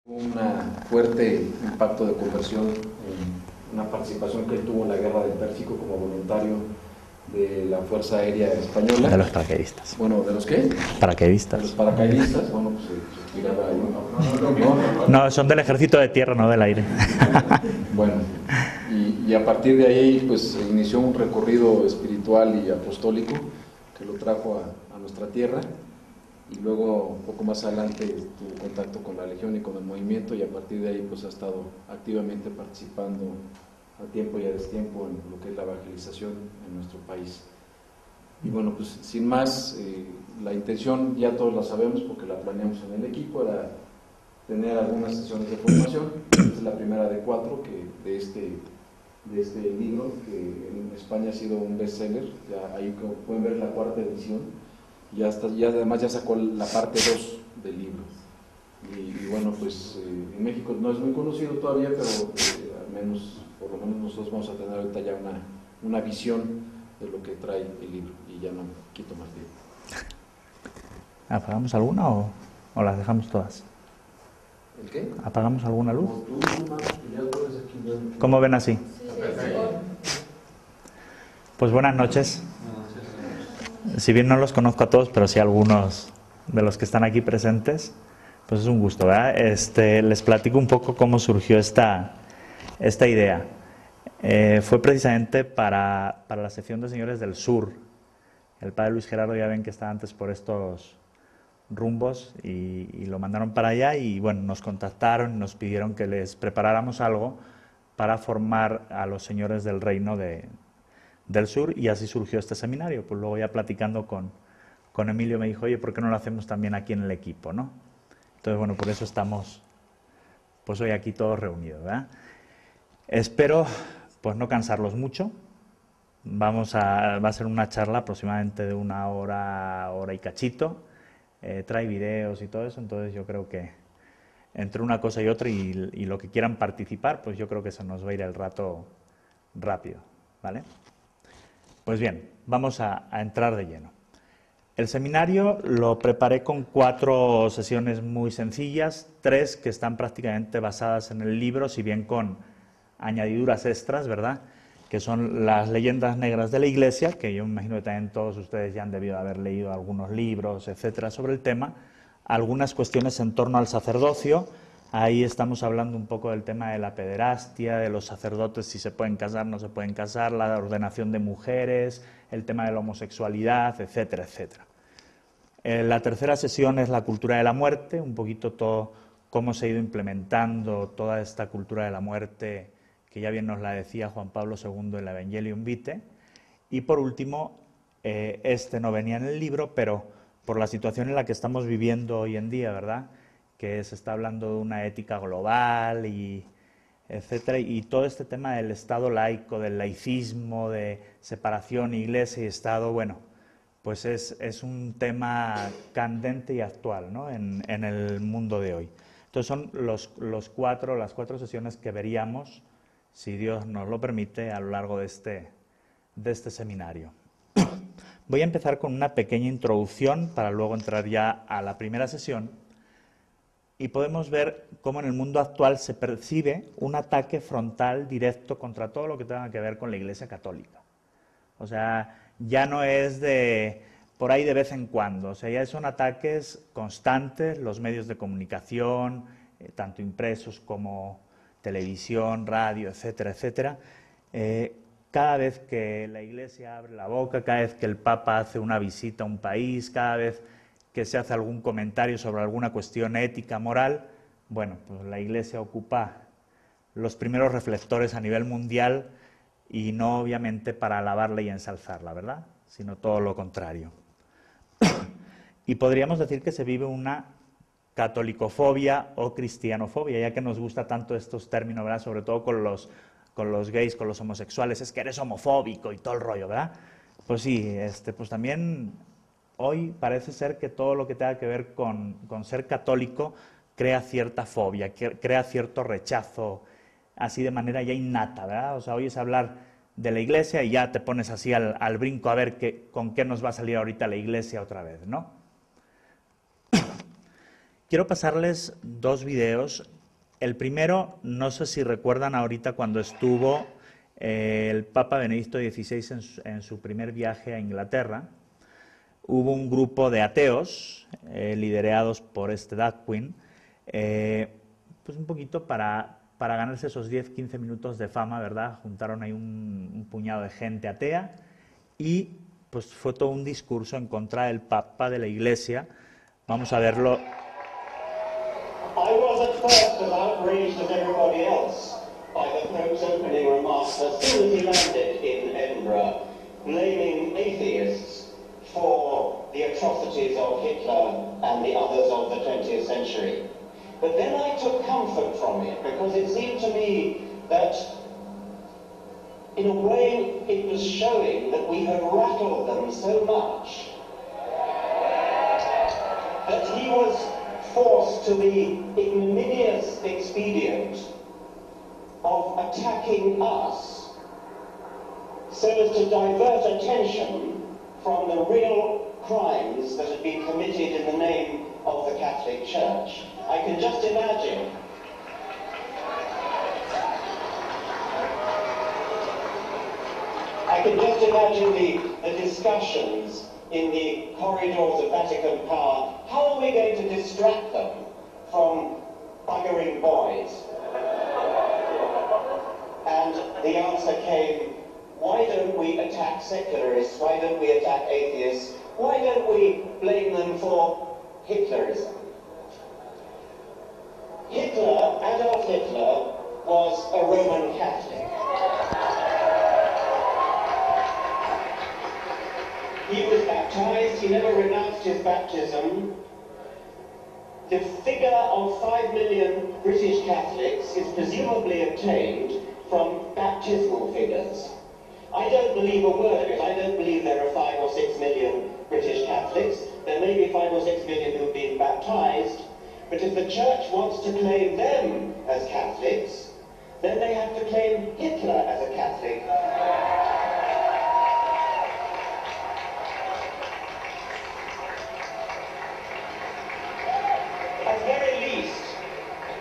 Un fuerte impacto de conversión en una participación que él tuvo en la Guerra del Pérsico como voluntario de la Fuerza Aérea Española. De los paracaidistas. Bueno, ¿de los qué? Paracaidistas. De los paracaidistas, bueno, pues se tiraba ahí. No, son del ejército de tierra, no del aire. Bueno, y a partir de ahí pues inició un recorrido espiritual y apostólico que lo trajo a nuestra tierra, y luego un poco más adelante tuvo contacto con la Legión y con el movimiento, y a partir de ahí pues ha estado activamente participando a tiempo y a destiempo en lo que es la evangelización en nuestro país. Y bueno, pues sin más, la intención ya todos la sabemos porque la planeamos en el equipo, era tener algunas sesiones de formación. Esta es la primera de 4 de este libro, que en España ha sido un bestseller. Ya ahí como pueden ver la 4ª edición, además ya sacó la parte 2 del libro. Y bueno, pues en México no es muy conocido todavía, pero al menos, por lo menos nosotros vamos a tener ahorita ya una visión de lo que trae el libro, y ya no quito más tiempo. ¿Apagamos alguna o las dejamos todas? ¿El qué? ¿Apagamos alguna luz? ¿Cómo ven así? Pues buenas noches. Si bien no los conozco a todos, pero sí a algunos de los que están aquí presentes, pues es un gusto, ¿verdad? Les platico un poco cómo surgió esta idea. Fue precisamente para la sección de Señores del Sur. El padre Luis Gerardo, ya ven que está antes por estos rumbos, y lo mandaron para allá, y bueno, nos contactaron y nos pidieron que les preparáramos algo para formar a los señores del reino del sur, y así surgió este seminario. Pues luego, ya platicando con Emilio, me dijo, oye, ¿por qué no lo hacemos también aquí en el equipo, no? Entonces, bueno, por eso estamos pues hoy aquí todos reunidos, ¿verdad? Espero pues no cansarlos mucho. Va a ser una charla aproximadamente de 1 hora, hora y cachito. Trae videos y todo eso, entonces yo creo que entre una cosa y otra, y lo que quieran participar, pues yo creo que se nos va a ir el rato rápido, ¿vale? Pues bien, vamos a entrar de lleno. El seminario lo preparé con 4 sesiones muy sencillas, 3 que están prácticamente basadas en el libro, si bien con añadiduras extras, ¿verdad?, que son las leyendas negras de la Iglesia, que yo me imagino que también todos ustedes ya han debido haber leído algunos libros, etcétera, sobre el tema. Algunas cuestiones en torno al sacerdocio. Ahí estamos hablando un poco del tema de la pederastia, de los sacerdotes, si se pueden casar, no se pueden casar, la ordenación de mujeres, el tema de la homosexualidad, etcétera, etcétera. La tercera sesión es la cultura de la muerte, un poquito todo cómo se ha ido implementando toda esta cultura de la muerte, que ya bien nos la decía Juan Pablo II en la Evangelium Vitae. Y por último, no venía en el libro, pero por la situación en la que estamos viviendo hoy en día, ¿verdad?, que se está hablando de una ética global, y etcétera, y todo este tema del Estado laico, del laicismo, de separación Iglesia y Estado, bueno, pues es un tema candente y actual, ¿no?, en el mundo de hoy. Entonces son las 4 sesiones que veríamos, si Dios nos lo permite, a lo largo de este seminario. Voy a empezar con una pequeña introducción para luego entrar ya a la primera sesión, y podemos ver cómo en el mundo actual se percibe un ataque frontal directo contra todo lo que tenga que ver con la Iglesia Católica. O sea, ya no es por ahí de vez en cuando, o sea, ya son ataques constantes. Los medios de comunicación, tanto impresos como televisión, radio, etcétera, etcétera. Cada vez que la Iglesia abre la boca, cada vez que el Papa hace una visita a un país, cada vez que se hace algún comentario sobre alguna cuestión ética, moral, bueno, pues la Iglesia ocupa los primeros reflectores a nivel mundial, y no obviamente para alabarla y ensalzarla, ¿verdad?, sino todo lo contrario. Y podríamos decir que se vive una catolicofobia o cristianofobia, ya que nos gusta tanto estos términos, ¿verdad?, sobre todo con los gays, con los homosexuales, es que eres homofóbico y todo el rollo, ¿verdad? Pues sí, pues también hoy parece ser que todo lo que tenga que ver con ser católico crea cierta fobia, crea cierto rechazo, así de manera ya innata, ¿verdad? O sea, oyes hablar de la iglesia y ya te pones así al brinco a ver con qué nos va a salir ahorita la iglesia otra vez, ¿no? Quiero pasarles dos videos. El primero, no sé si recuerdan ahorita cuando estuvo el Papa Benedicto XVI en su primer viaje a Inglaterra, hubo un grupo de ateos liderados por este Doug Quinn, pues un poquito para ganarse esos 10-15 minutos de fama, ¿verdad? Juntaron ahí un puñado de gente atea y pues fue todo un discurso en contra del Papa, de la Iglesia. Vamos a verlo. I was at first as outraged as everybody else by the Pope's opening remarks as soon as he landed in Edinburgh, blaming atheists for the atrocities of Hitler and the others of the 20th century. But then I took comfort from it, because it seemed to me that, in a way, it was showing that we had rattled them so much that he was forced to the ignominious expedient of attacking us so as to divert attention from the real crimes that had been committed in the name of the Catholic Church. I can just imagine the discussions in the corridors of Vatican power. How are we going to distract them from buggering boys? And the answer came, why don't we attack secularists? Why don't we attack atheists? Why don't we blame them for Hitlerism? Adolf Hitler, was a Roman Catholic. He was baptized, he never renounced his baptism. The figure of 5 million British Catholics is presumably obtained from baptismal figures. I don't believe a word of it. I don't believe there are 5 or 6 million British Catholics. There may be 5 or 6 million who have been baptized, but if the Church wants to claim them as Catholics, then they have to claim Hitler as a Catholic.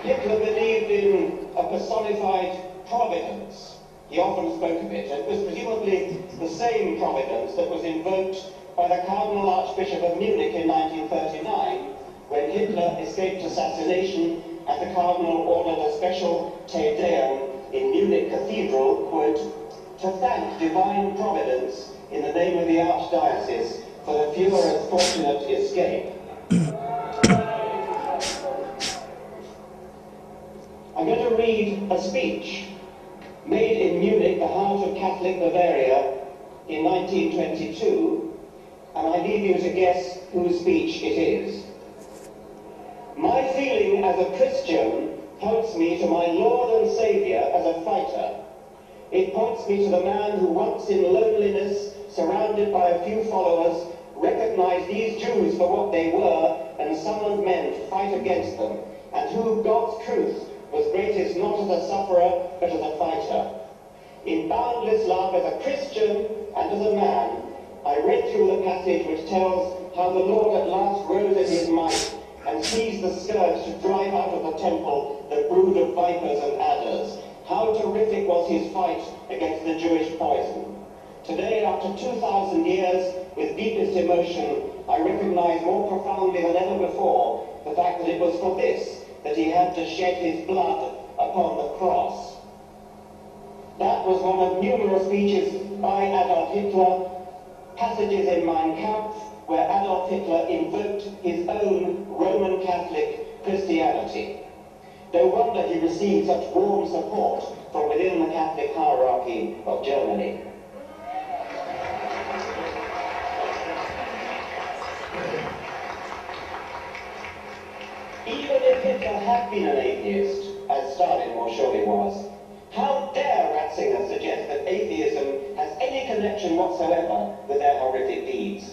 Hitler believed in a personified providence. He often spoke of it. It was presumably the same providence that was invoked by the Cardinal Archbishop of Munich in 1939, when Hitler escaped assassination and the Cardinal ordered a special Te Deum in Munich Cathedral, quote, to thank divine providence in the name of the Archdiocese for the Führer's fortunate escape. I'm going to read a speech made in Munich, the heart of Catholic Bavaria, in 1922, and I leave you to guess whose speech it is. My feeling as a Christian points me to my Lord and Saviour as a fighter. It points me to the man who once in loneliness, surrounded by a few followers, recognized these Jews for what they were and summoned men to fight against them, and who God's truth was greatest not as a sufferer, but as a fighter. In boundless love as a Christian and as a man, I read through the passage which tells how the Lord at last rose in his might and seized the scourge to drive out of the temple the brood of vipers and adders. How terrific was his fight against the Jewish poison. Today, after 2,000 years, with deepest emotion, I recognize more profoundly than ever before the fact that it was for this that he had to shed his blood upon the cross. That was one of numerous speeches by Adolf Hitler, passages in Mein Kampf, where Adolf Hitler invoked his own Roman Catholic Christianity. No wonder he received such warm support from within the Catholic hierarchy of Germany. Even if Hitler had been an atheist, as Stalin more surely was, how dare Ratzinger suggest that atheism has any connection whatsoever with their horrific deeds?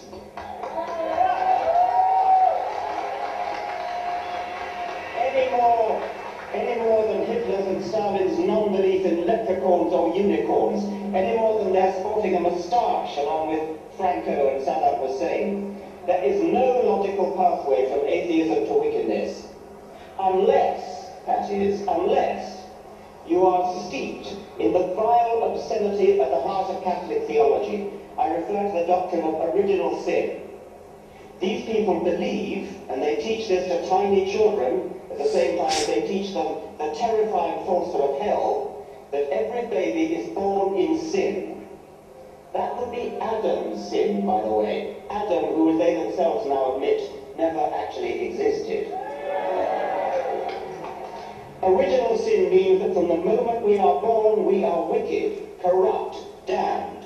Any more than Hitler's and Stalin's non-belief in leprechauns or unicorns any more than they're sporting a moustache along with Franco and Saddam Hussein. There is no logical pathway from atheism to wickedness, unless, that is, unless you are steeped in the vile obscenity at the heart of Catholic theology. I refer to the doctrine of original sin. These people believe, and they teach this to tiny children, at the same time as they teach them the terrifying falsehood of hell, that every baby is born in sin. That would be Adam's sin, by the way. Adam, who they themselves now admit never actually existed. Original sin means that from the moment we are born, we are wicked, corrupt, damned,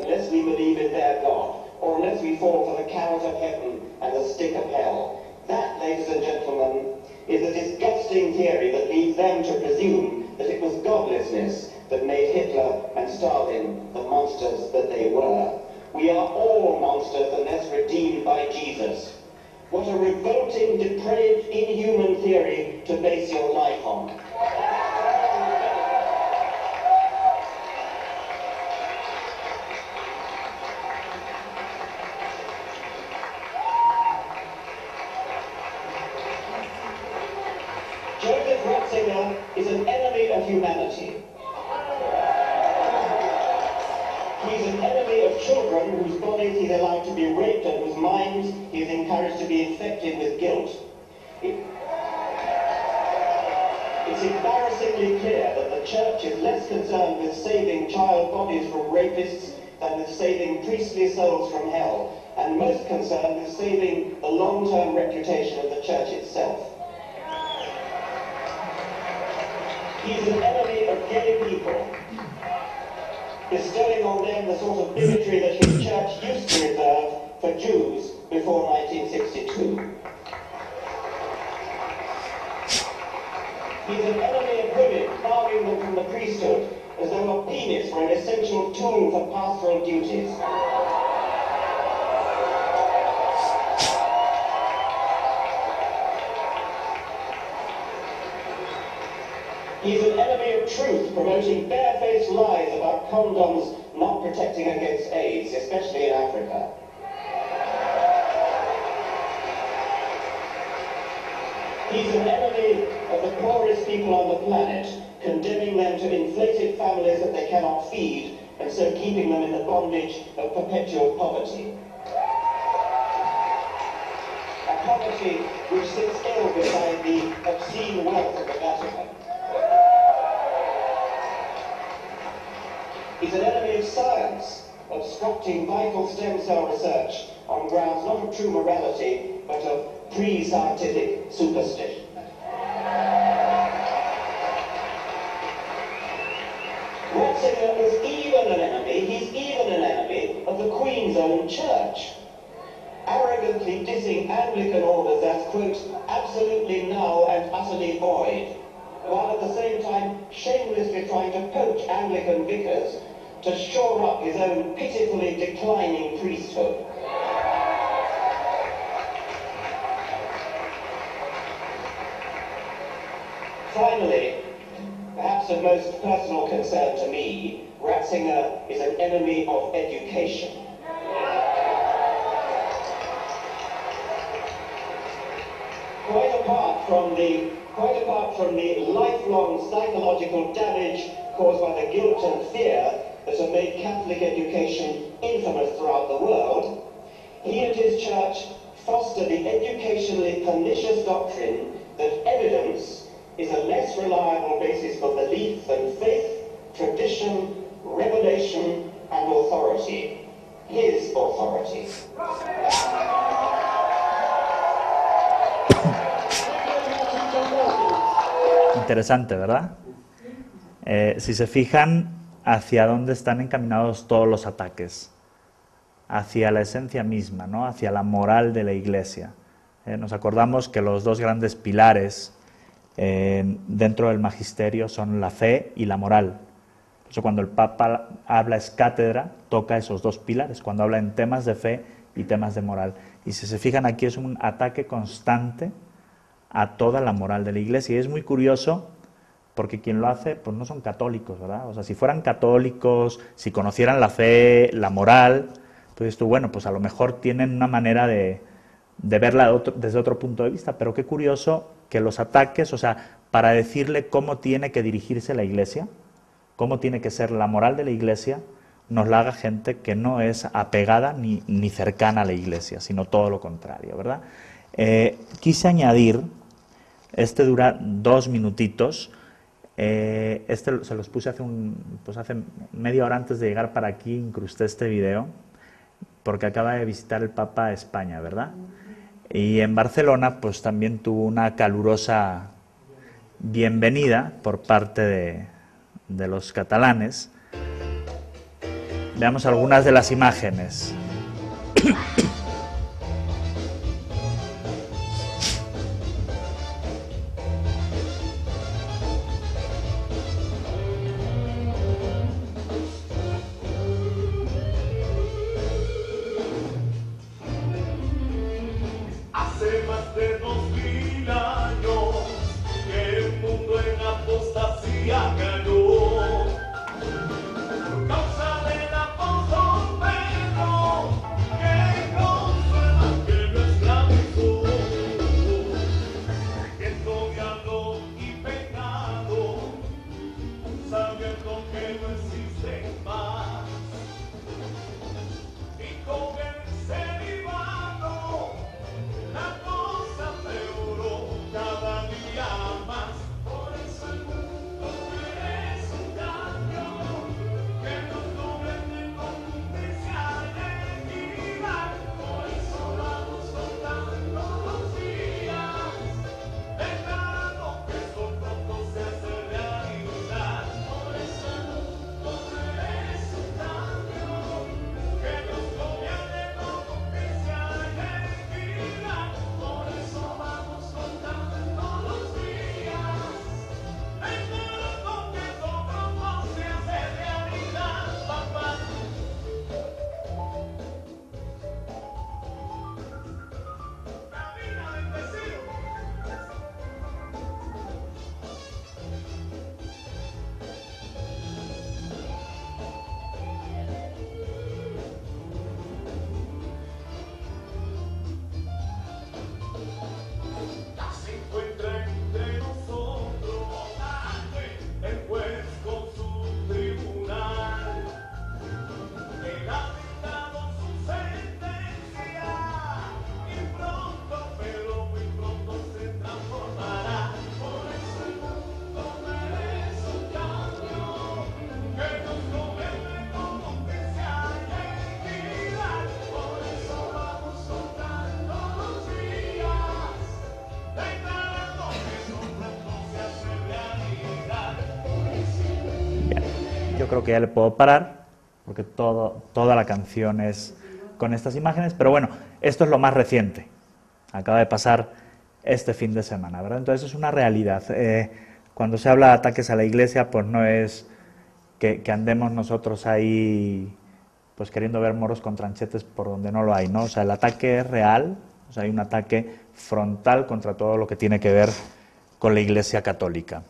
unless we believe in their God, or unless we fall for the carrot of heaven and the stick of hell. That, ladies and gentlemen, is a disgusting theory that leads them to presume that it was godlessness that made Hitler and Stalin the monsters that they were. We are all monsters unless redeemed by Jesus. What a revolting, depraved, inhuman theory to base your life on. Joseph Ratzinger is an enemy of humanity. He's an enemy of children whose bodies he's allowed to be raped and whose minds he is encouraged to be infected with guilt. It's embarrassingly clear that the Church is less concerned with saving child bodies from rapists than with saving priestly souls from hell, and most concerned with saving the long-term reputation of the Church itself. He's an enemy of gay people, bestowing on them the sort of bigotry that his church used to reserve for Jews before 1962. He's an enemy of women, barring them from the priesthood, as though a penis were an essential tool for pastoral duties. He's an enemy of truth, promoting barefaced lies about condoms not protecting against AIDS, especially in Africa. He's an enemy of the poorest people on the planet, condemning them to inflated families that they cannot feed, and so keeping them in the bondage of perpetual poverty. A poverty which sits ill beside the obscene wealth of the Vatican. He's an enemy of science, obstructing vital stem cell research on grounds not of true morality, but of pre-scientific superstition. Ratzinger is even an enemy, he's even an enemy of the Queen's own church, arrogantly dissing Anglican orders as, quote, absolutely null and utterly void, while at the same time shamelessly trying to poach Anglican vicars to shore up his own pitifully declining priesthood. Finally, perhaps of most personal concern to me, Ratzinger is an enemy of education. Quite apart from the lifelong psychological damage caused by the guilt and fear that have made Catholic education infamous throughout the world, he and his church foster the educationally pernicious doctrine that evidence is a less reliable basis for belief than faith, tradition, revelation, and authority. His authority. Interesante, ¿verdad? Si se fijan hacia dónde están encaminados todos los ataques, hacia la esencia misma, ¿no? Hacia la moral de la Iglesia. Nos acordamos que los dos grandes pilares dentro del magisterio son la fe y la moral. Por eso cuando el Papa habla es cátedra, toca esos dos pilares, cuando habla en temas de fe y temas de moral. Y si se fijan aquí es un ataque constante a toda la moral de la Iglesia. Y es muy curioso porque quien lo hace, pues no son católicos, ¿verdad? O sea, si fueran católicos, si conocieran la fe, la moral, pues dices tú, bueno, pues a lo mejor tienen una manera de verla desde otro punto de vista, pero qué curioso que los ataques, o sea, para decirle cómo tiene que dirigirse la Iglesia, cómo tiene que ser la moral de la Iglesia, nos la haga gente que no es apegada ni cercana a la Iglesia, sino todo lo contrario, ¿verdad? Quise añadir, este dura 2 minutitos, este se los puse hace media hora antes de llegar para aquí, incrusté este video, porque acaba de visitar el Papa a España, ¿verdad? Y en Barcelona, pues también tuvo una calurosa bienvenida por parte de los catalanes. Veamos algunas de las imágenes. Hace más de 2000 años que el mundo en apostasía cayó. Por causa del apóstol Pedro, que con su evangelio esclavizó. Viendo diablo y pecado, sabiendo que no existe más. Y con el celibato la cosa peoró cada día más. Por eso el mundo merece un cambio, que nos gobierne con justicia y equidad. Por eso vamos contando los días, declarando que esto pronto se hace realidad. Por eso el mundo merece un cambio, que nos gobierne con justicia y equidad. Por eso vamos contando los días, declarando que esto pronto se hace realidad, papá. Camina bendecido. Ya se encuentra entre nosotros el juez con su tribunal. Él ha dictado su sentencia y pronto, pero muy pronto se transformará. Por eso el mundo merece un cambio, que nos gobierne con justicia y equidad. Por eso vamos contando los días, declarando que eso pronto se hace realidad. Yo creo que ya le puedo parar, porque toda la canción es con estas imágenes, pero bueno, esto es lo más reciente, acaba de pasar este fin de semana, ¿verdad? Entonces es una realidad. Cuando se habla de ataques a la Iglesia, pues no es que andemos nosotros ahí pues queriendo ver moros con tranchetes por donde no lo hay, ¿no? O sea, el ataque es real, o sea, hay un ataque frontal contra todo lo que tiene que ver con la Iglesia católica.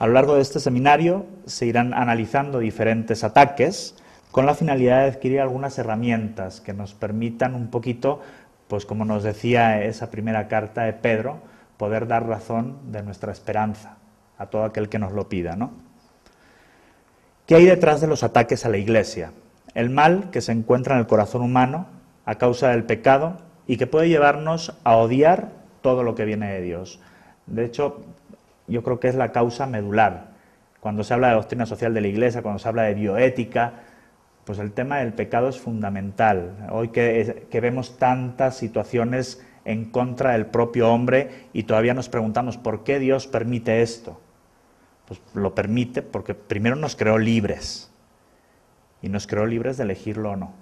A lo largo de este seminario se irán analizando diferentes ataques con la finalidad de adquirir algunas herramientas que nos permitan un poquito, pues como nos decía esa primera carta de Pedro, poder dar razón de nuestra esperanza a todo aquel que nos lo pida, ¿no? ¿Qué hay detrás de los ataques a la Iglesia? El mal que se encuentra en el corazón humano a causa del pecado y que puede llevarnos a odiar todo lo que viene de Dios. De hecho, yo creo que es la causa medular. Cuando se habla de doctrina social de la Iglesia, cuando se habla de bioética, pues el tema del pecado es fundamental. Hoy que vemos tantas situaciones en contra del propio hombre y todavía nos preguntamos ¿por qué Dios permite esto? Pues lo permite porque primero nos creó libres y nos creó libres de elegirlo o no.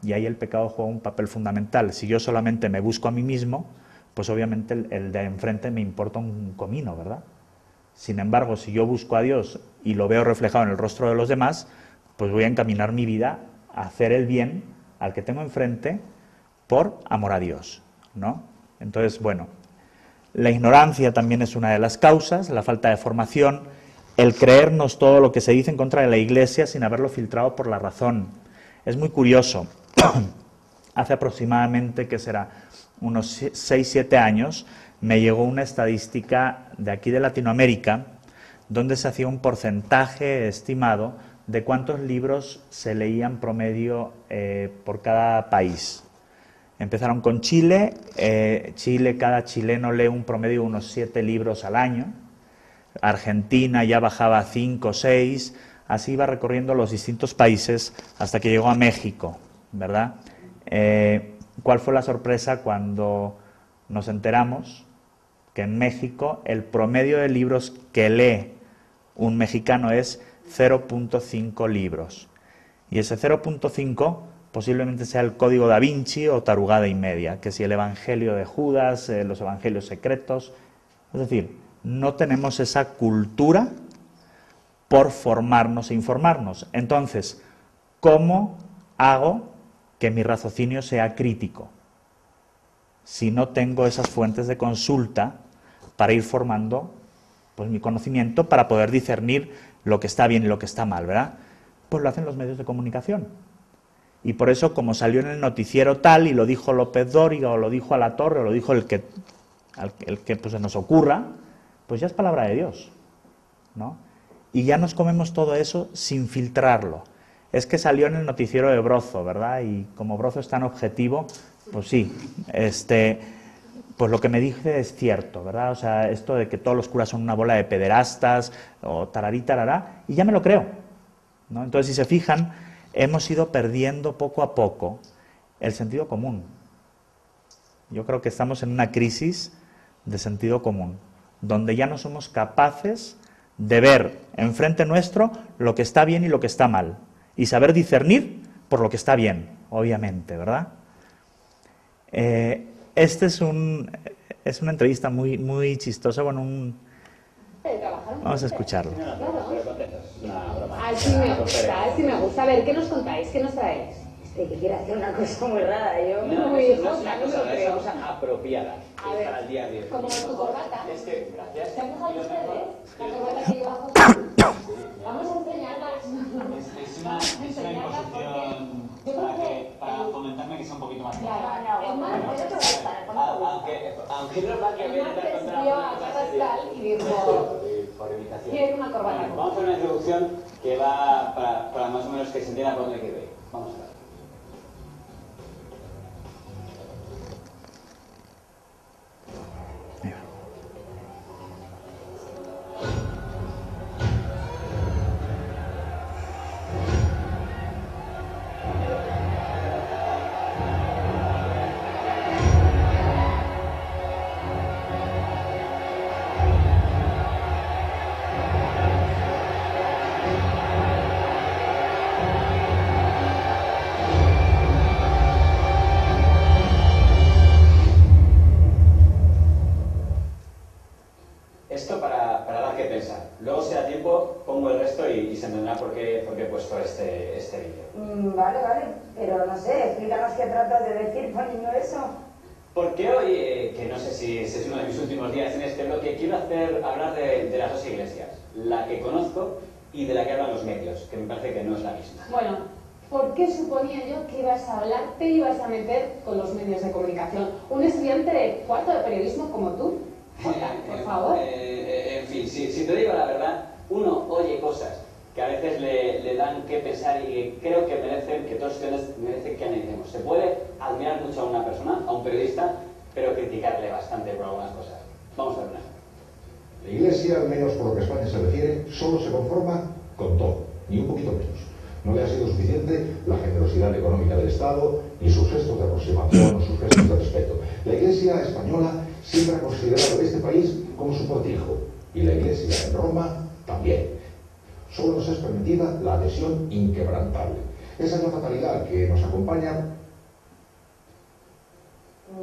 Y ahí el pecado juega un papel fundamental. Si yo solamente me busco a mí mismo, pues obviamente el de enfrente me importa un comino, ¿verdad? Sin embargo, si yo busco a Dios y lo veo reflejado en el rostro de los demás, pues voy a encaminar mi vida a hacer el bien al que tengo enfrente por amor a Dios, ¿no? Entonces, bueno, la ignorancia también es una de las causas, la falta de formación. el creernos todo lo que se dice en contra de la Iglesia sin haberlo filtrado por la razón. Es muy curioso. Hace aproximadamente, ¿qué será?, unos 6-7 años, me llegó una estadística de aquí de Latinoamérica, donde se hacía un porcentaje estimado de cuántos libros se leían promedio por cada país. Empezaron con Chile. Chile, cada chileno lee un promedio de unos 7 libros al año. Argentina ya bajaba a 5 o 6, así iba recorriendo los distintos países hasta que llegó a México, ¿verdad? ¿Cuál fue la sorpresa cuando nos enteramos que en México el promedio de libros que lee un mexicano es 0.5 libros? Y ese 0.5 posiblemente sea el Código Da Vinci o tarugada y media, que si el Evangelio de Judas, los Evangelios secretos. Es decir, no tenemos esa cultura por formarnos e informarnos. Entonces, ¿cómo hago que mi raciocinio sea crítico si no tengo esas fuentes de consulta para ir formando pues mi conocimiento para poder discernir lo que está bien y lo que está mal, ¿verdad? Pues lo hacen los medios de comunicación. Y por eso, como salió en el noticiero tal, y lo dijo López Dóriga, o lo dijo Alatorre, o lo dijo el que pues, se nos ocurra, pues ya es palabra de Dios, ¿no? Y ya nos comemos todo eso sin filtrarlo. Es que salió en el noticiero de Brozo, ¿verdad? Y como Brozo es tan objetivo, pues sí, pues lo que me dice es cierto, ¿verdad? O sea, esto de que todos los curas son una bola de pederastas, o tararí, tarará, y ya me lo creo, ¿no? Entonces, si se fijan, hemos ido perdiendo poco a poco el sentido común. Yo creo que estamos en una crisis de sentido común, donde ya no somos capaces de ver enfrente nuestro lo que está bien y lo que está mal, y saber discernir por lo que está bien, obviamente, ¿verdad? Este es una entrevista muy, muy chistosa, bueno, vamos a escucharlo. Ay, sí me gusta. A ver, ¿qué nos contáis? ¿Qué nos traéis? Que quiere hacer una cosa muy rara, yo... Muy es hijos, una no me cosa, lo es creo. una cosa apropiada A ver, para el día de hoy. como tu corbata. Es que, gracias. ¿Se han fijado ustedes? La corbata que lleva José. Vamos a enseñarla. Es una imposición para fomentarme que sea un poquito más Claro, es más, Eso te va a gustar, el fondo te gusta. Aunque no va que el ver martes vio a Pascal y dijo, por imitación. quiero una corbata. Bueno, vamos a hacer una introducción que va para más o menos que se entienda por dónde quiero ir. Vamos a ver. Esto para dar que pensar. Luego, si da tiempo, pongo el resto y se entenderá por qué he puesto este vídeo. Vale, pero no sé, explícanos qué tratas de decir poniendo eso. Porque hoy, que no sé si es uno de mis últimos días en este bloque, quiero hablar de las dos iglesias, la que conozco y de la que hablan los medios, que me parece que no es la misma. Bueno, ¿por qué suponía yo que ibas a hablar, te ibas a meter con los medios de comunicación? Un estudiante de cuarto de periodismo como tú. Jota, por favor. En fin, si te digo la verdad, uno oye cosas que a veces le dan que pensar y que creo que merecen, que todos ustedes merecen que analicemos. Se puede admirar mucho a una persona, a un periodista, pero criticarle bastante por algunas cosas. Vamos a ver una. La Iglesia, al menos por lo que a España se refiere, solo se conforma con todo, ni un poquito menos. No le ha sido suficiente la generosidad económica del Estado, ni sus gestos de aproximación, sus gestos de respeto. La Iglesia española siempre ha considerado este país como su cortijo, y la Iglesia en Roma también. Solo nos es permitida la adhesión inquebrantable. Esa es la fatalidad que nos acompaña.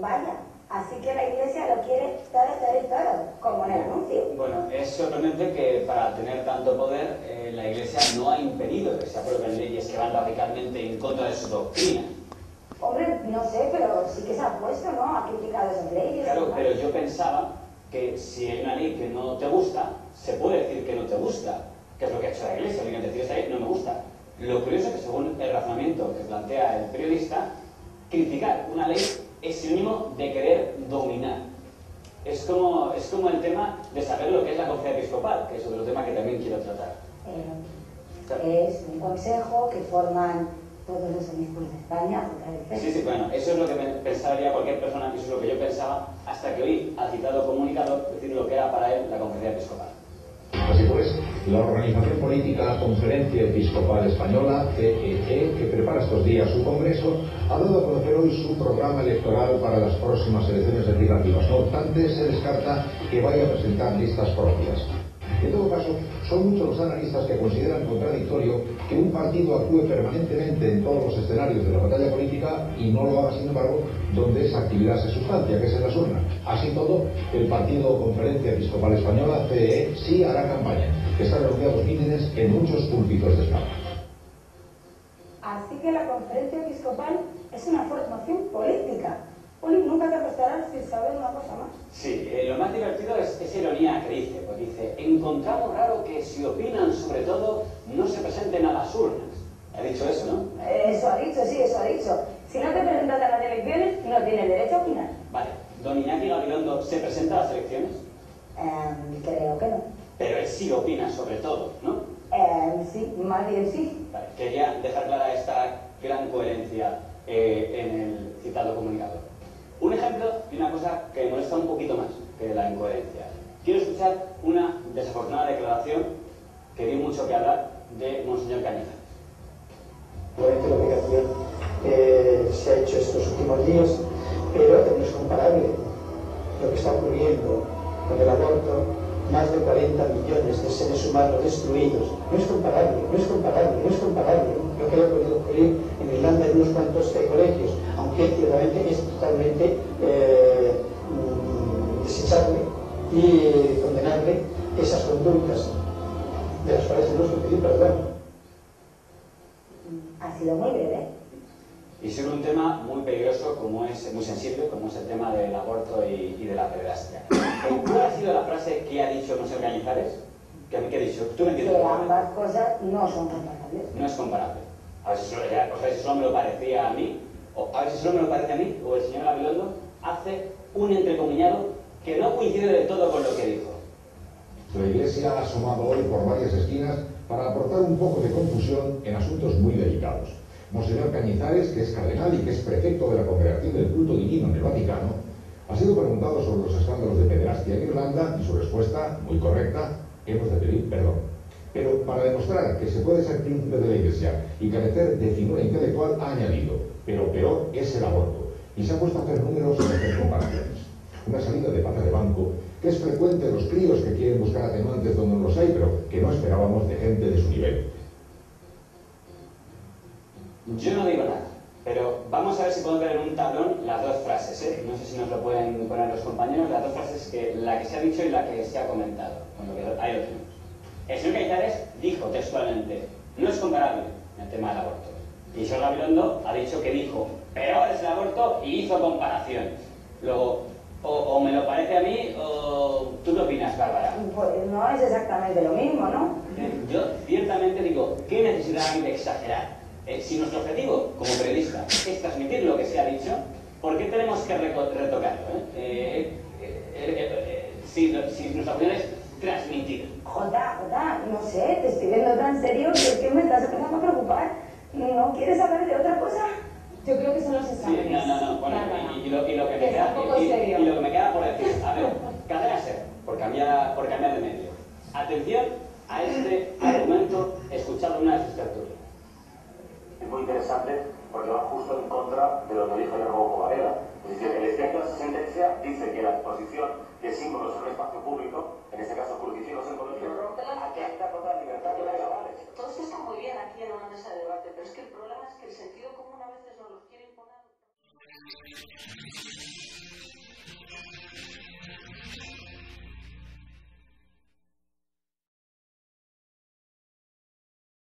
Vaya, así que la Iglesia lo quiere todo, como en el anuncio. Bueno, es sorprendente que para tener tanto poder, la Iglesia no ha impedido que se aprueben leyes que van radicalmente en contra de su doctrina. Hombre, no sé, pero sí que se ha puesto, ¿no? Ha criticado esas leyes. Claro, pero yo pensaba que si hay una ley que no te gusta, se puede decir que no te gusta, que es lo que ha hecho la Iglesia, que decir esa ley no me gusta. Lo curioso es que según el razonamiento que plantea el periodista, criticar una ley es sinónimo de querer dominar. Es como el tema de saber lo que es la conferencia episcopal, que es otro tema que también quiero tratar. Es un consejo que forman todos los obispos de España. Sí, bueno, eso es lo que pensaría cualquier persona, eso es lo que yo pensaba, hasta que oí al citado comunicador decir lo que era para él la conferencia episcopal. Así pues, la organización política Conferencia Episcopal Española, CEE, que prepara estos días su congreso, ha dado a conocer hoy su programa electoral para las próximas elecciones legislativas. No obstante, se descarta que vaya a presentar listas propias. En todo caso, son muchos los analistas que consideran contradictorio que un partido actúe permanentemente en todos los escenarios de la batalla política y no lo haga, sin embargo, donde esa actividad se sustancia, que es en las urnas. Así todo, el partido Conferencia Episcopal Española, CEE, sí hará campaña, que está anunciados mítines en muchos púlpitos de España. Así que la Conferencia Episcopal es una formación política. Oli, nunca te acostarás sin saber una cosa más. Sí, lo más divertido es esa ironía que dice, porque dice, encontramos raro que si opinan sobre todo, no se presenten a las urnas. Ha dicho eso, ¿no? Eso ha dicho, sí, eso ha dicho. Si no te presentas a las elecciones, no tienes derecho a opinar. Vale, ¿don Iñaki Gabilondo se presenta a las elecciones? Creo que no. Pero él sí opina sobre todo, ¿no? Sí, más bien sí. Vale, quería dejar clara esta gran coherencia en el citado comunicador. Un ejemplo de una cosa que me molesta un poquito más que la incoherencia. Quiero escuchar una desafortunada declaración que dio mucho que hablar de Monseñor Cañizares. La obligación se ha hecho estos últimos días, pero no es comparable lo que está ocurriendo con el aborto, más de 40 millones de seres humanos destruidos. No es comparable, no es comparable, no es comparable lo que haya podido ocurrir en Irlanda en unos cuantos colegios, aunque ciertamente es totalmente desechable y condenable esas conductas de las cuales tenemos que pedir perdón. Ha sido muy breve. Y sobre un tema muy peligroso, como es muy sensible, como es el tema del aborto y de la pederastia. ¿Cuál ha sido la frase que ha dicho Monseñor Cañizares? ¿Qué ha dicho? ¿Tú me entiendes? Que ambas cosas no son comparables. No es comparable. A ver si solo me lo parecía a mí, o a ver si solo me lo parece a mí, o el señor Gabilondo hace un entrecomillado que no coincide del todo con lo que dijo. La Iglesia ha asomado hoy por varias esquinas para aportar un poco de confusión en asuntos muy delicados. Monseñor Cañizares, que es cardenal y que es prefecto de la Congregación del Culto Divino en el Vaticano, ha sido preguntado sobre los escándalos de pederastia en Irlanda y su respuesta, muy correcta, hemos de pedir perdón. Pero para demostrar que se puede ser príncipe de la Iglesia y carecer de figura intelectual, ha añadido, pero peor es el aborto, y se ha puesto a hacer números y a hacer comparaciones. Una salida de pata de banco que es frecuente en los críos que quieren buscar atenuantes donde no los hay, pero que no esperábamos de gente de su nivel. Yo no digo nada, pero vamos a ver si podemos ver en un tablón las dos frases, ¿eh? No sé si nos lo pueden poner los compañeros, las dos frases, la que se ha dicho y la que se ha comentado. Bueno, ahí lo tenemos. El señor Cañizares dijo textualmente, no es comparable el tema del aborto. Y el señor Gabilondo ha dicho que dijo, peor es el aborto, y hizo comparaciones. Luego, o me lo parece a mí, o tú qué opinas, Bárbara. Pues no es exactamente lo mismo, ¿no? Yo ciertamente digo, ¿qué necesidad hay de exagerar? Si nuestro objetivo, como periodista, es transmitir lo que se ha dicho, ¿por qué tenemos que retocarlo? Si nuestra opinión es transmitir. Jota, no sé, te estoy viendo tan serio que es que me estás empezando a preocupar. ¿No quieres hablar de otra cosa? Yo creo que son los exámenes. Sí, no, bueno, y lo que me Que queda, está un poco serio. y lo que me queda por decir, a ver, cadena ser, por cambiar de medio. Atención a este argumento escuchado en una de sus tertulias. Es muy interesante porque va justo en contra de lo que dijo Jacobo Varela. Es decir, el extracto de esa sentencia dice que la exposición de símbolos en un espacio público, en este caso crucifijos en colegio, atenta contra la libertad de los chavales. Todo esto está muy bien aquí en una mesa de debate, pero es que el problema es que el sentido común a veces nos los quiere imponer.